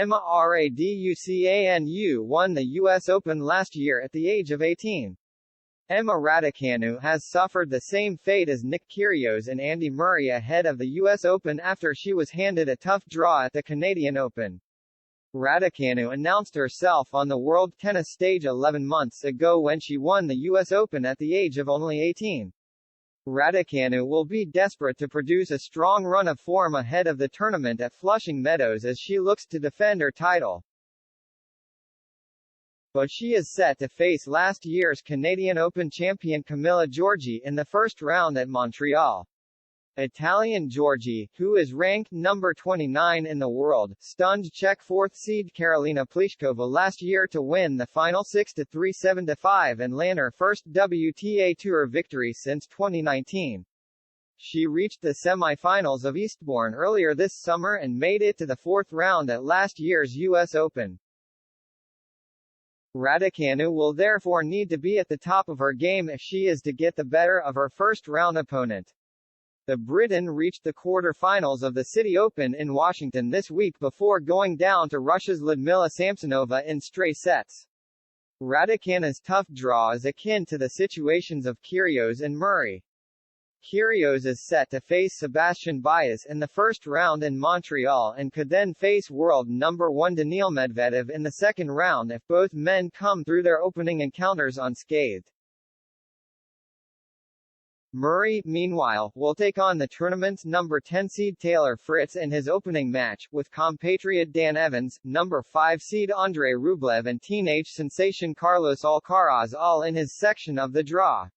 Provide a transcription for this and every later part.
Emma Raducanu won the U.S. Open last year at the age of 18. Emma Raducanu has suffered the same fate as Nick Kyrgios and Andy Murray ahead of the U.S. Open after she was handed a tough draw at the Canadian Open. Raducanu announced herself on the world tennis stage 11 months ago when she won the U.S. Open at the age of only 18. Raducanu will be desperate to produce a strong run of form ahead of the tournament at Flushing Meadows as she looks to defend her title. But she is set to face last year's Canadian Open champion Camilla Giorgi in the first round at Montreal. Italian Giorgi, who is ranked number 29 in the world, stunned Czech fourth seed Karolina Pliskova last year to win the final 6-3 7-5 and land her first WTA Tour victory since 2019. She reached the semi-finals of Eastbourne earlier this summer and made it to the fourth round at last year's U.S. Open. Raducanu will therefore need to be at the top of her game if she is to get the better of her first-round opponent. The Briton reached the quarter-finals of the City Open in Washington this week before going down to Russia's Lyudmila Samsonova in straight sets. Raducanu's tough draw is akin to the situations of Kyrgios and Murray. Kyrgios is set to face Sebastian Baez in the first round in Montreal and could then face world number 1 Daniil Medvedev in the second round if both men come through their opening encounters unscathed. Murray, meanwhile, will take on the tournament's number 10 seed Taylor Fritz in his opening match, with compatriot Dan Evans, number 5 seed Andrei Rublev and teenage sensation Carlos Alcaraz all in his section of the draw.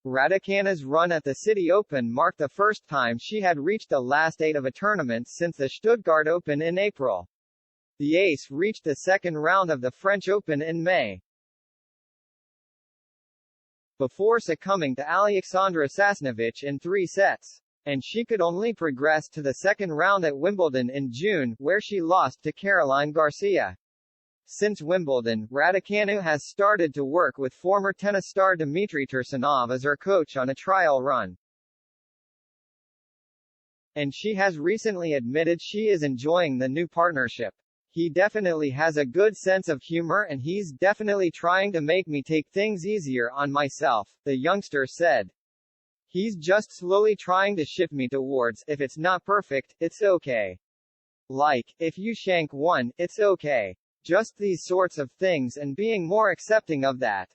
Raducanu's run at the City Open marked the first time she had reached the last 8 of a tournament since the Stuttgart Open in April. The ace reached the second round of the French Open in May, before succumbing to Alexandra Sasnovich in 3 sets. And she could only progress to the second round at Wimbledon in June, where she lost to Caroline Garcia. Since Wimbledon, Raducanu has started to work with former tennis star Dmitry Tursunov as her coach on a trial run. And she has recently admitted she is enjoying the new partnership. He definitely has a good sense of humor and he's definitely trying to make me take things easier on myself, the youngster said. He's just slowly trying to shift me towards, if it's not perfect, it's okay. Like, if you shank one, it's okay. Just these sorts of things and being more accepting of that.